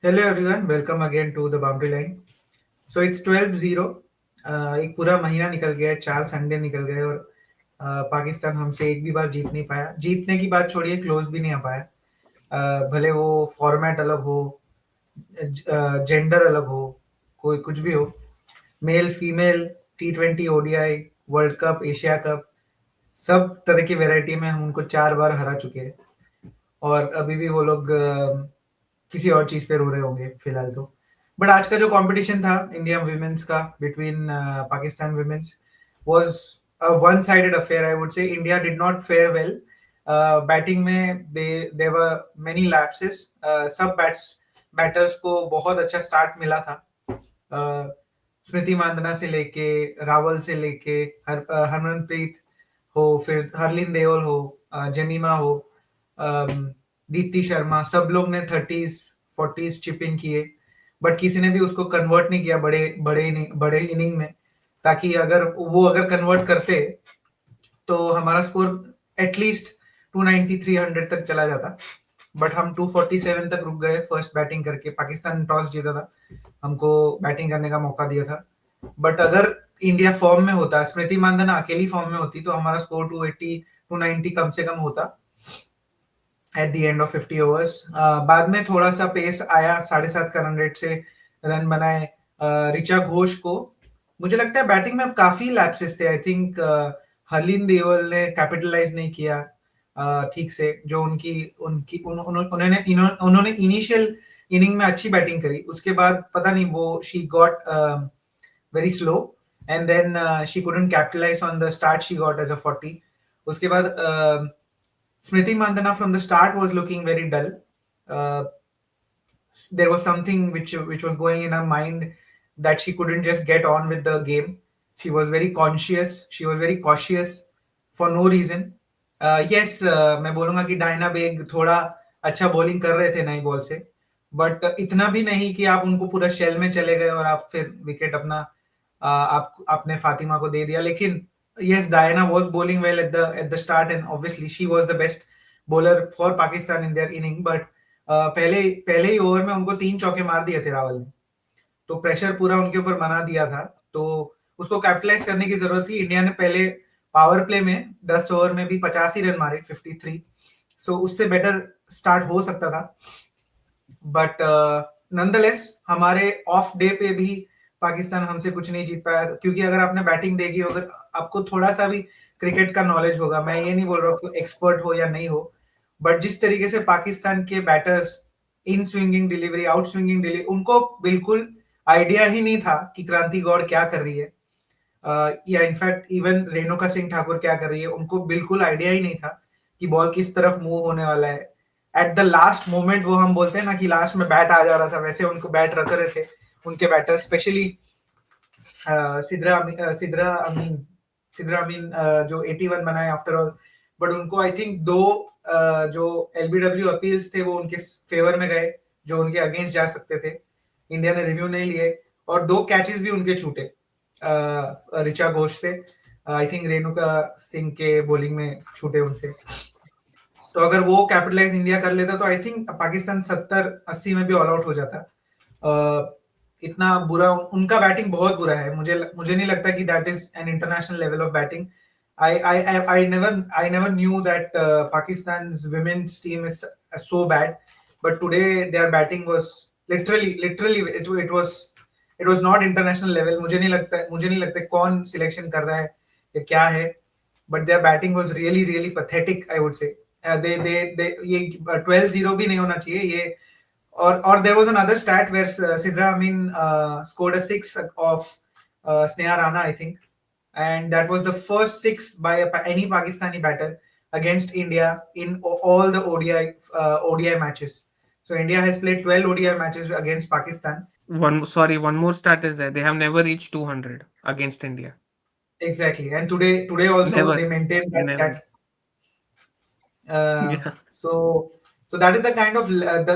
Hello everyone, welcome again to the boundary line. So it's 12-0। एक पूरा महीना निकल गया है, 4 संडे निकल गए और पाकिस्तान हमसे एक भी बार जीत नहीं पाया। जीतने की बात छोड़िए, क्लोज भी नहीं आ पाया। भले वो फॉर्मेट अलग हो, जेंडर अलग हो, कोई कुछ भी हो, male female, T20, ODI, world cup, Asia cup, सब तरह की वैरायटी में हम उनको 4 बार हरा चुके हैं। और अभी भी वो लोग किसी और चीज पे रो रहे होंगे फिलहाल तो। बट आज का जो कंपटीशन था इंडिया विमेंस का between Pakistan women's was a one sided affair. I would say India did not fair well. Batting में दे वर मेनी लैप्सेस। सब बैटर्स को बहुत अच्छा स्टार्ट मिला था। स्मृति मांदना से लेके, रावल से लेके, हरमनप्रीत हो, फिर हरलीन देओल हो, जमीमा हो, दीप्ति शर्मा, सब लोग ने 30s 40s चिप इन किए। बट किसी ने भी उसको कन्वर्ट नहीं किया बड़े इनिंग में, ताकि अगर कन्वर्ट करते तो हमारा स्कोर एटलीस्ट 290 300 तक चला जाता। बट हम 247 तक रुक गए फर्स्ट बैटिंग करके। पाकिस्तान टॉस जीता था, हमको बैटिंग करने का मौका दिया था। बट अगर इंडिया फॉर्म में होता, स्मृति मांदना अकेली फॉर्म में होती, तो हमारा स्कोर 280 290 कम से कम होता at the end of 50 overs. बाद में थोड़ा सा पेस आया, 7.5 का रन रेट से रन बनाए। ऋचा घोष को मुझे लगता है बैटिंग में काफी लैप्सेस थे। आई थिंक हरलीन देओल ने कैपिटलाइज नहीं किया ठीक से। जो उनकी उनकी उन, उन, उन्होंने इनिशियल इनिंग में अच्छी बैटिंग करी, उसके बाद पता नहीं वो she got very slow and then she couldn't capitalise on the start she got as a 40। उसके बाद Smriti Mandhana from the start was looking very dull. Uh, there was something which was going in her mind that she couldn't just get on with the game. She was very conscious. She was very cautious for no reason. Yes, मैं बोलूंगा कि Diana bag थोड़ा अच्छा bowling कर रहे थे नई ball से, बट इतना भी नहीं कि आप उनको पूरा शेल में चले गए और आप फिर विकेट अपना आपने फातिमा को दे दिया। लेकिन yes, Diana was bowling well at the start and obviously she was the best bowler for Pakistan in their inning. But पहले ही ओवर में उनको 3 चौके मार दिए थे रावल ने, तो प्रेशर पूरा उनके ऊपर बना दिया था। तो उसको कैपिटलाइज करने की जरूरत थी। इंडिया ने पहले पावर प्ले में 10 ओवर में भी 85 रन मारे, 53। सो उससे बेटर स्टार्ट हो सकता था। बट नॉनदलेस हमारे ऑफ डे पे भी पाकिस्तान हमसे कुछ नहीं जीत पाया। क्योंकि अगर आपने बैटिंग देखी, अगर आपको थोड़ा सा भी क्रिकेट का नॉलेज होगा, मैं ये नहीं बोल रहा हूँ कि एक्सपर्ट हो या नहीं हो, बट जिस तरीके से पाकिस्तान के बैटर्स इन swinging delivery, out swinging delivery, उनको बिल्कुल आइडिया ही नहीं था कि क्रांति गौड़ क्या कर रही है, या इनफैक्ट इवन रेणुका सिंह ठाकुर क्या कर रही है, उनको बिल्कुल आइडिया ही नहीं था कि बॉल किस तरफ मूव होने वाला है। एट द लास्ट मोमेंट, वो हम बोलते हैं ना कि लास्ट में बैट आ जा रहा था, वैसे उनको बैट रख रहे थे उनके बैटर, स्पेशली सिद्रा अमीन जो 81 बनाए आफ्टर ऑल। बट उनको आई थिंक जो LBW अपील्स थे वो उनके फेवर में गए, जो उनके अगेंस्ट जा सकते थे। इंडिया ने रिव्यू नहीं लिए और 2 कैचेस भी उनके छूटे ऋचा घोष से। आई थिंक रेणुका सिंह के बॉलिंग में छूटे उनसे। तो अगर वो कैपिटलाइज इंडिया कर लेता तो आई थिंक पाकिस्तान 70-80 में भी ऑल आउट हो जाता। इतना बुरा उनका बैटिंग बहुत बुरा है। मुझे नहीं लगता कि that is an international level of batting. I never knew that Pakistan's women's team is so bad, but today their batting was literally it was not international level. मुझे नहीं लगता कौन सिलेक्शन कर रहा है या क्या है, but their batting was really pathetic, I would say. they ये 12-0 भी नहीं होना चाहिए ये। और there was another stat where Sidra Amin scored a 6 of Sneha Rana, I think, and that was the first 6 by any Pakistani batter against India in all the ODI matches. So India has played 12 ODI matches against Pakistan. One more stat is there. They have never reached 200 against India. Exactly, and today also Never. they maintain that Never. stat. Yeah. So that is the kind of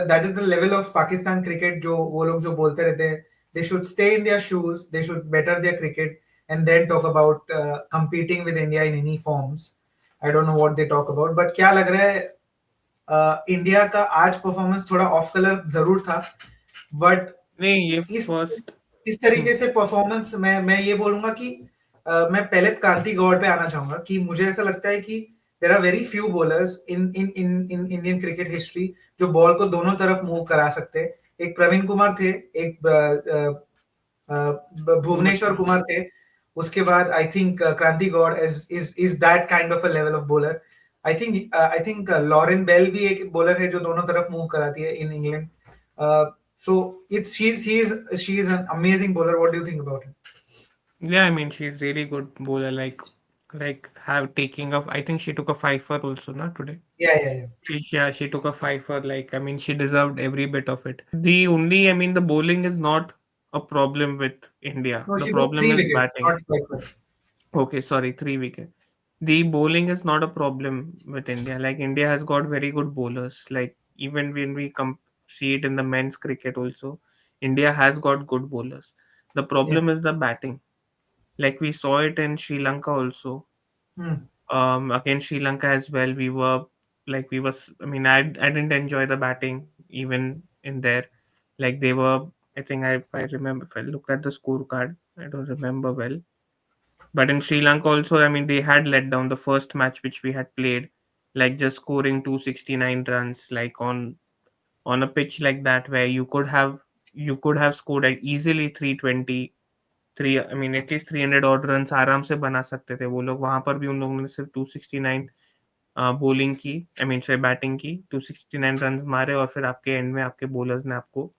that is the level of Pakistan cricket जो वो लोग जो बोलते रहते हैं। They should stay in their shoes, they should better their cricket and then talk about competing with India in any forms. I don't know what they talk about, but क्या लग रहा है इंडिया का आज परफॉर्मेंस थोड़ा of colour जरूर था। But नहीं ये इस फर्स्ट इस तरीके से परफॉर्मेंस मैं ये बोलूंगा कि मैं पहले क्रांति गौड़ पे आना चाहूंगा कि मुझे ऐसा लगता है कि there are very few bowlers in in in in Indian cricket history जो बॉल को दोनों तरफ मूव करा सकते हैं। एक प्रवीण कुमार थे, एक भुवनेश्वर कुमार थे, उसके बाद I think Kranti Goud is that kind of a level of bowler. I think Lauren Bell भी एक बॉलर है जो दोनों तरफ मूव कराती है in England. So it's she is an amazing bowler. What do you think about it? Yeah, I mean she's really good bowler. Like have taking up. I think she took a five-for also, not today. Yeah. She took a five-for. Like I mean, she deserved every bit of it. The only I mean the bowling is not a problem with India. No, The she got problem three is wickets, batting. not five wickets. Okay, sorry, three wicket. The bowling is not a problem with India. Like India has got very good bowlers. Like even when we see it in the men's cricket also, India has got good bowlers. The Yeah. problem is the batting. Like we saw it in Sri Lanka also. Hmm. Against Sri Lanka as well, I mean, I didn't enjoy the batting even in there. Like they were, I think if I remember, if I look at the scorecard, I don't remember well. But in Sri Lanka also, I mean, they had let down the first match which we had played, like just scoring 269 runs, like on a pitch like that where you could have scored at easily 320 3 I mean at least 300 odd runs आराम से बना सकते थे वो लोग वहां पर भी उन लोगों ने सिर्फ 269 बॉलिंग की आई मीन से बैटिंग की 269 रन मारे और फिर आपके एंड में आपके बॉलर्स ने आपको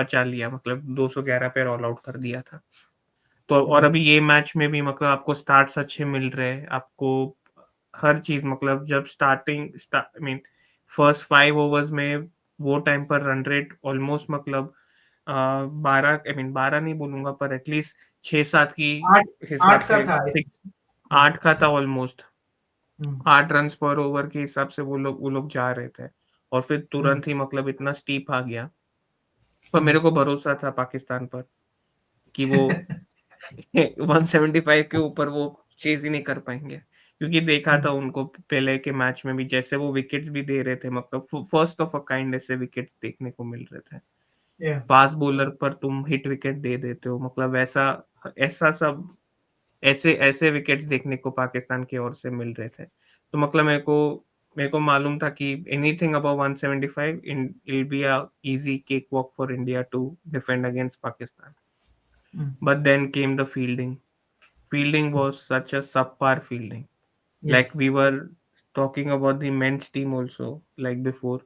बचा लिया मतलब 211 पे ऑल आउट कर दिया था तो और Hmm. अभी ये मैच में भी मतलब आपको स्टार्ट्स अच्छे मिल रहे हैं आपको हर चीज मतलब जब आई मीन फर्स्ट 5 ओवर्स में वो टाइम पर रन रेट ऑलमोस्ट मतलब 12 आई मीन 12 नहीं बोलूंगा पर एटलीस्ट 6-7 की आठ हिसाब आठ का से था। 8 का था ऑलमोस्ट Hmm. 8 रन पर ओवर के हिसाब से वो लोग जा रहे थे और फिर Hmm. तुरंत ही मतलब इतना स्टीप आ गया पर Hmm. मेरे को भरोसा था पाकिस्तान पर कि वो 175 के ऊपर वो चेज ही नहीं कर पाएंगे क्योंकि देखा था उनको पहले के मैच में भी जैसे वो विकेट्स भी दे रहे थे मतलब फर्स्ट ऑफ अ काइंड ऐसे विकेट्स देखने को मिल रहे थे Yeah. फास्ट बॉलर पर तुम हिट विकेट दे देते हो मतलब ऐसा ऐसा सब ऐसे ऐसे विकेट्स देखने को पाकिस्तान की ओर से मिल रहे थे तो मतलब मेरे को मालूम था कि anything above 175 in will be a easy cakewalk for India to defend against Pakistan Hmm. but then came the fielding was such a subpar fielding. Like Yes. we were talking about the men's team also, like before.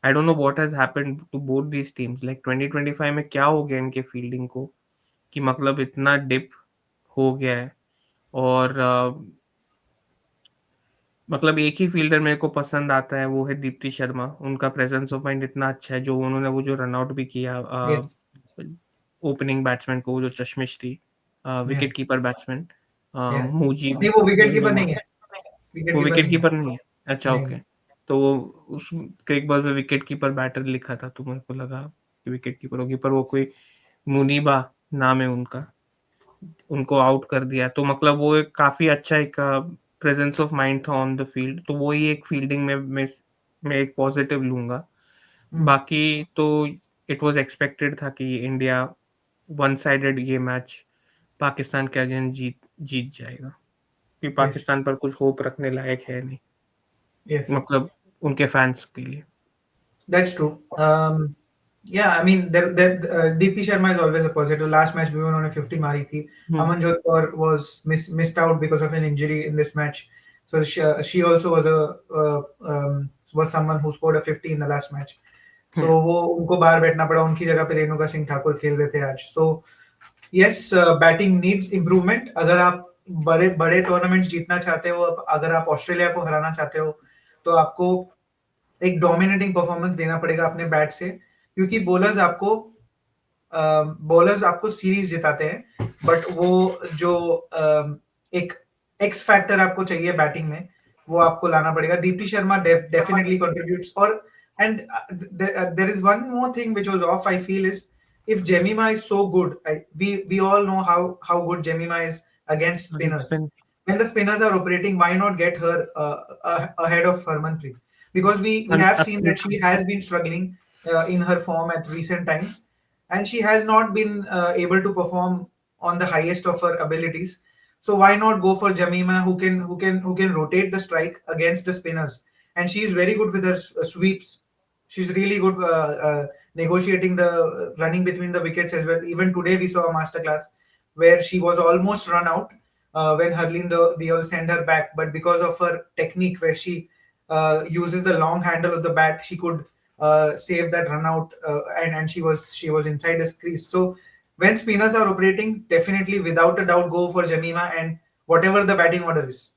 I don't know what has happened to both these teams. Like 2025 में क्या हो गया इनके fielding को कि मतलब इतना dip हो गया है और मतलब एक ही फील्डर मेरे को पसंद आता है वो है दीप्ति शर्मा उनका प्रेजेंस ऑफ माइंड इतना अच्छा है जो उन्होंने वो जो रन आउट भी किया Yes. ओपनिंग बैट्समैन को वो जो चश्मिश थी Yeah. Wicket keeper batsman Yeah. Mujeeb नहीं, वो विकेट कीपर मुजीब नहीं है। विकेट वो कीपर विकेट नहीं है। कीपर नहीं है अच्छा नहीं। ओके तो वो उस क्रिक बॉल पे विकेट कीपर बैटर लिखा था तो मेरे को लगा कि विकेट कीपर होगी पर वो कोई मुनीबा नाम है उनका उनको आउट कर दिया तो मतलब वो एक काफी अच्छा एक प्रेजेंस ऑफ माइंड था ऑन द फील्ड तो वो ही एक फील्डिंग में मैं एक पॉजिटिव लूंगा Hmm. बाकी तो इट वाज एक्सपेक्टेड था कि इंडिया वन साइडेड ये मैच पाकिस्तान के अगेंस्ट जीत जीत जाएगा कि Yes. पाकिस्तान पर कुछ होप रखने लायक है नहीं Yes. मतलब उनके फैंस के लिए That's true. Yeah, I mean, DP Sharma is always a positive. Last match भी उन्होंने 50 मारी थी. हम्म Amanjot Kaur was missed out because of an injury in this match. So she also was someone who scored a 50 in the last match. So हम्म वो उनको बाहर बैठना पड़ा उनकी जगह पे रेणुका सिंह ठाकुर खेल रहे थे आज. So yes, batting needs improvement. अगर आप बड़े बड़े टूर्नामेंट्स जीतना चाहते हो, अगर आप ऑस्ट्रेलिया को हराना चाहते हो, तो आपको एक डोमिनेटिंग परफॉर्मेंस देना पड़ेगा अपने बैट से क्योंकि बॉलर्स आपको सीरीज जिताते हैं बट वो जो एक एक्स फैक्टर आपको चाहिए बैटिंग में वो आपको लाना पड़ेगा. दीप्ति शर्मा डेफिनेटली कंट्रीब्यूट्स और and there is one more thing which was of I feel is if Jemima is so good, we all know how good Jemima is against spinners. Spin When the spinners are operating, why not get her ahead of Harmanpreet? Because we have seen that she has been struggling in her form at recent times. and she has not been able to perform on the highest of her abilities. So why not go for Jamima, who can rotate the strike against the spinners, and she is very good with her sweeps. She's really good negotiating the running between the wickets as well. Even today we saw a masterclass where she was almost run out when Harleen Deol sent her back, but because of her technique, where she uses the long handle of the bat, she could save that run out, and she was inside the crease. So when spinners are operating, definitely without a doubt go for Jamima, and whatever the batting order is.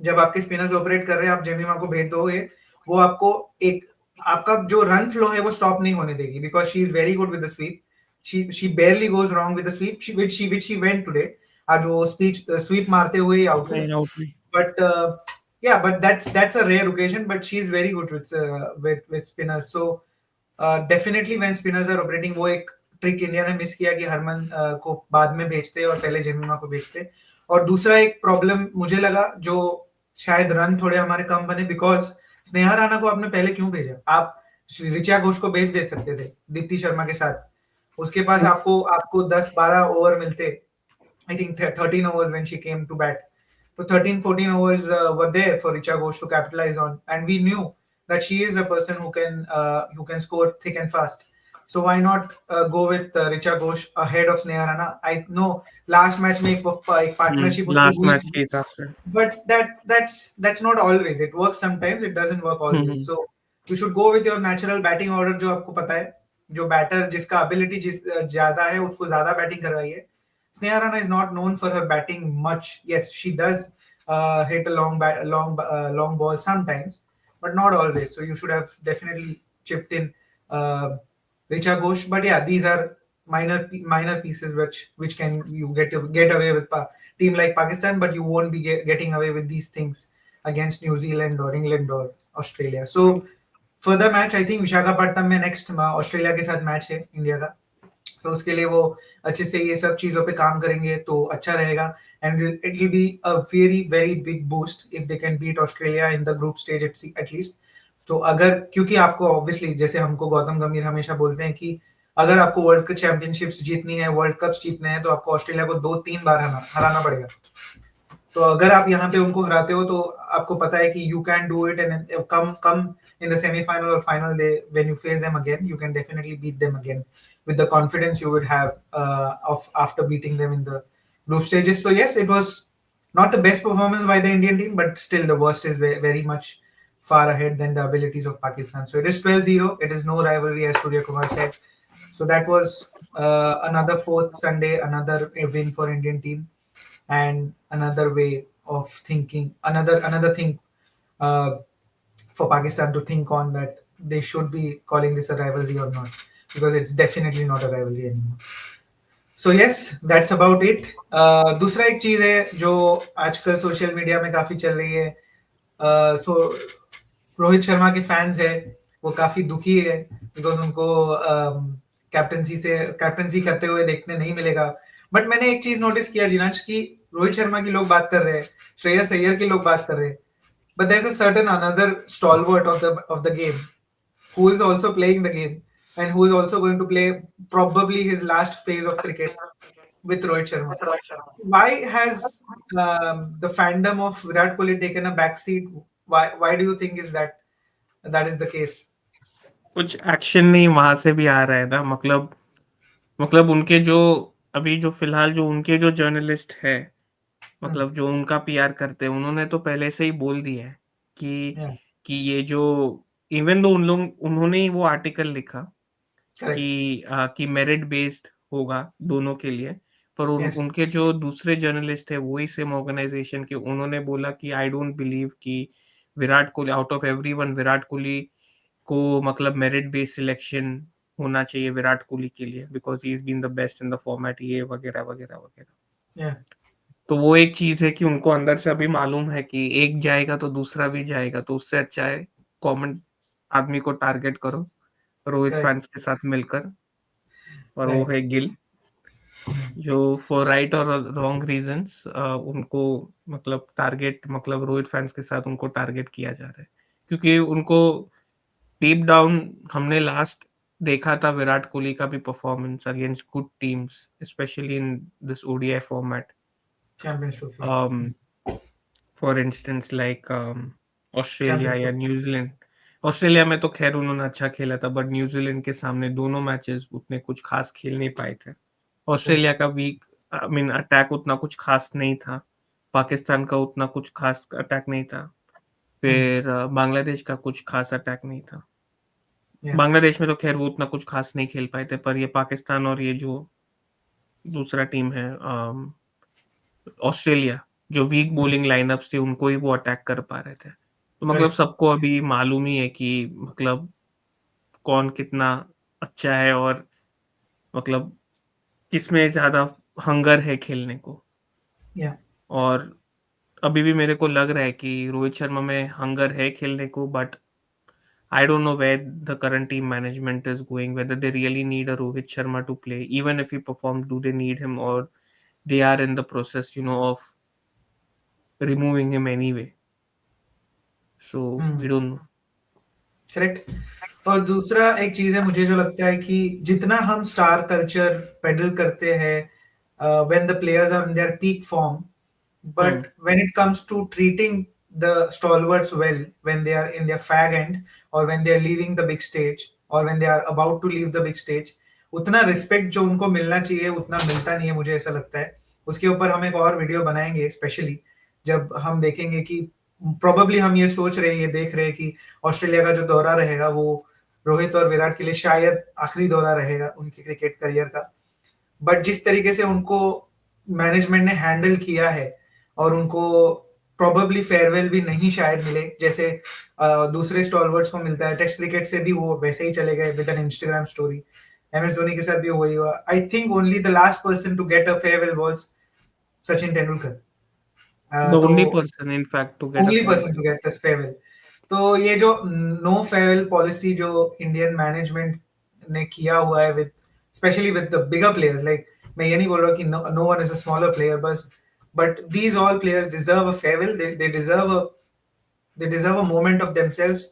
जब आपके spinners operate कर रहे हैं, आप Jemimah को भेज दोगे, वो आपको एक आपका जो रन फ्लो है वो स्टॉप नहीं होने देगी, because she is very good with the SVEEP. She barely goes wrong with the sweep, which she went today. आज वो स्वीप मारते हुए आउट हुए. नहीं, out नहीं. But yeah, but that's a rare occasion. But she's very good with spinners. So definitely when spinners are operating, वो एक trick India ने मिस किया कि हरमन को बाद में भेजते और पहले जेमिमा को भेजते. और दूसरा एक प्रॉब्लम मुझे लगा, जो शायद रन थोड़े हमारे कम बने, बिकॉज स्नेहा राणा को आपने पहले क्यों भेजा? आप ऋचा घोष को भेज दे सकते थे दीप्ति शर्मा के साथ. उसके पास आपको आपको 10-12 ओवर मिलते. I think 13 overs when she came to bat. So 13-14 overs were there for Richa Ghosh to capitalize on, and we knew that she is a person who can score thick and fast. So why not go with Richa Ghosh ahead of Sneha Rana? I know last match में एक partnership उनकी last हुई match थी, के हिसाब से. but that's not always. It works sometimes, it doesn't work always. So you should go with your natural batting order जो आपको पता है, जो बैटर जिसका ability ज्यादा है उसको ज्यादा बैटिंग करवाइए. Sneha Rana is not known for her batting much. Yes, she does hit a long ball sometimes, but not always. So you should have definitely chipped in Richa Ghosh. But yeah, these are minor pieces which can you get away with team like Pakistan, but you won't be getting away with these things against New Zealand or England or Australia. So further match, I think Visakhapatnam में next Australia के साथ match है India का. तो उसके लिए वो अच्छे से ये सब चीजों पे काम करेंगे तो अच्छा रहेगा. And it will be a very very big boost if they can beat Australia in the group stage at least. तो अगर, क्योंकि आपको ऑब्वियसली, जैसे हमको गौतम गंभीर हमेशा बोलते हैं कि अगर आपको वर्ल्ड कप चैंपियनशिप्स जीतनी है, वर्ल्ड कप्स जीतने हैं, तो आपको ऑस्ट्रेलिया को 2-3 बार हराना पड़ेगा. तो अगर आप यहाँ पे उनको हराते हो तो आपको पता है कि you can do it, and come in the semi-final or final, when you face them again, you can definitely beat them again with the confidence you would have of after beating them in the group stages. So yes, it was not the best performance by the Indian team, but still the worst is very much far ahead than the abilities of Pakistan. So it is 12-0. It is no rivalry, as Surya Kumar said. So that was another fourth Sunday, another win for Indian team, and another way of thinking, another thing for Pakistan to think on, that they should be calling this a rivalry or not, because it's definitely not a rivalry anymore. So yes, that's about it. दूसरा एक चीज है जो आजकल social media में काफी चल रही है. सो रोहित शर्मा के फैंस है वो काफी दुखी है, बिकॉज उनको कैप्टनसी करते हुए देखने नहीं मिलेगा. बट मैंने एक चीज नोटिस किया जिनाज, की रोहित शर्मा की लोग बात कर रहे हैं, श्रेयस अय्यर की लोग बात कर रहे हैं, but there's a certain another stalwart of the game who is also playing the game, and who is also going to play probably his last phase of cricket with Rohit Sharma. Why has the fandom of Virat Kohli taken a backseat? Why do you think is that is the case? कुछ action नहीं वहां से भी आ रहा है ना. मतलब उनके जो अभी जो फिलहाल जो उनके जो जर्नलिस्ट है, मतलब जो उनका पीआर करते हैं, उन्होंने तो पहले से ही बोल दिया है कि Yeah, कि ये जो इवन दो उन्होंने ही वो आर्टिकल लिखा correct. कि मेरिट बेस्ड होगा दोनों के लिए. पर Yes. उनके जो दूसरे जर्नलिस्ट है वही सेम ऑर्गेनाइजेशन के, उन्होंने बोला कि आई डोंट बिलीव कि Virat Kohli out of everyone Virat Kohli को मतलब मेरिट बेस्ड सिलेक्शन होना चाहिए विराट कोहली के लिए, because he is been the best in the format, ये वगैरह वगैरह वगैरह. Yeah. तो वो एक चीज है कि उनको अंदर से अभी मालूम है कि एक जाएगा तो दूसरा भी जाएगा, तो उससे अच्छा है कॉमन आदमी को टारगेट करो रोहित Correct. फैंस के साथ मिलकर. और वो Right. है गिल, जो फॉर राइट और रॉन्ग रीजंस उनको मतलब टारगेट, मतलब रोहित फैंस के साथ उनको टारगेट किया जा रहा है, क्योंकि उनको डीप डाउन हमने लास्ट देखा था विराट कोहली का भी performance against good teams, specially in this ODI format. Champions trophy, for instance like Australia champions या ट्रॉफी। न्यूजीलैंड. ऑस्ट्रेलिया में तो खैर उन्होंने अच्छा खेला था, बट न्यूजीलैंड के सामने दोनों मैचेस उतने कुछ खास खेल नहीं पाए थे. ऑस्ट्रेलिया का वीक, आई मीन अटैक उतना कुछ खास नहीं था. पाकिस्तान का उतना कुछ खास अटैक नहीं था. फिर बांग्लादेश का कुछ खास अटैक नहीं था. या बांग्लादेश में तो खैर वो उतना कुछ खास नहीं खेल पाए थे, पर ये पाकिस्तान और ये जो दूसरा टीम है ऑस्ट्रेलिया, जो वीक बॉलिंग लाइनअप्स थी उनको ही वो अटैक कर पा रहे थे. तो मतलब राइट। सबको अभी मालूम ही है कि मतलब कौन कितना अच्छा है, और मतलब किसमें ज्यादा हंगर है खेलने को. या और अभी भी मेरे को लग रहा है कि रोहित शर्मा में हंगर है खेलने को, but I don't know where the current team management is going, whether they really need a Rohit Sharma to play. Even if he performs, do they need him, or they are in the process, of removing him anyway? So we don't know. Correct. और दूसरा एक चीज है, मुझे जो लगता है कि जितना हम स्टार कल्चर पेडल करते हैं when the players are in their peak form, Hmm. but when it comes to treating the stalwarts well when they are in their fag end, or when they are leaving the big stage, or when they are about to leave the big stage, उतना respect जो उनको मिलना चाहिए उतना मिलता नहीं है, मुझे ऐसा लगता है. उसके ऊपर हम एक और वीडियो बनाएंगे, स्पेशली जब हम देखेंगे कि प्रोबेबली हम ये सोच रहे हैं, ये देख रहे हैं कि ऑस्ट्रेलिया का जो दौरा रहेगा वो रोहित और विराट के लिए शायद आखिरी दौरा रहेगा उनके क्रिकेट करियर का. बट जिस तरीके से उनको मैनेजमेंट ने हैंडल किया है, और उनको प्रोबेबली फेयरवेल भी नहीं शायद मिले, जैसे दूसरे स्टॉलवर्ड्स को मिलता है टेस्ट क्रिकेट से भी, वो वैसे ही चले गए with an Instagram story. MS Dhoni के साथ भी वही हुआ. I think only the last person to get a farewell was Sachin Tendulkar. The तो only person, in fact, to get a only person farewell. To get this farewell. तो ये जो no farewell policy जो इंडियन मैनेजमेंट ने किया हुआ है with, specially with the bigger players, like मैं ये नहीं बोल रहा कि no one is a smaller player, बस but these all players deserve a farewell. They deserve a moment of themselves,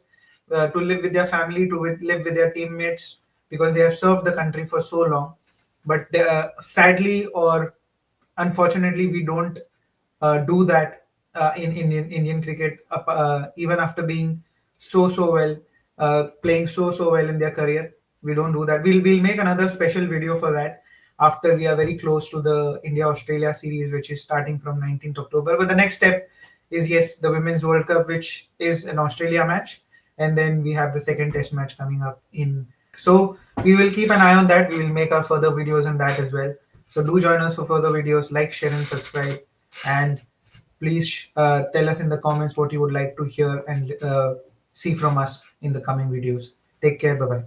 to live with their family, to live with their teammates, because they have served the country for so long. But sadly or unfortunately, we don't do that in Indian cricket, even after being so well, playing so well in their career. We don't do that. We'll make another special video for that after we are very close to the India Australia series, which is starting from 19th October. But the next step is, yes, the Women's World Cup, which is an Australia match, and then we have the second Test match coming up in. So we will keep an eye on that. We will make our further videos on that as well. So do join us for further videos. Like, share, and subscribe. And please tell us in the comments what you would like to hear and see from us in the coming videos. Take care. Bye bye.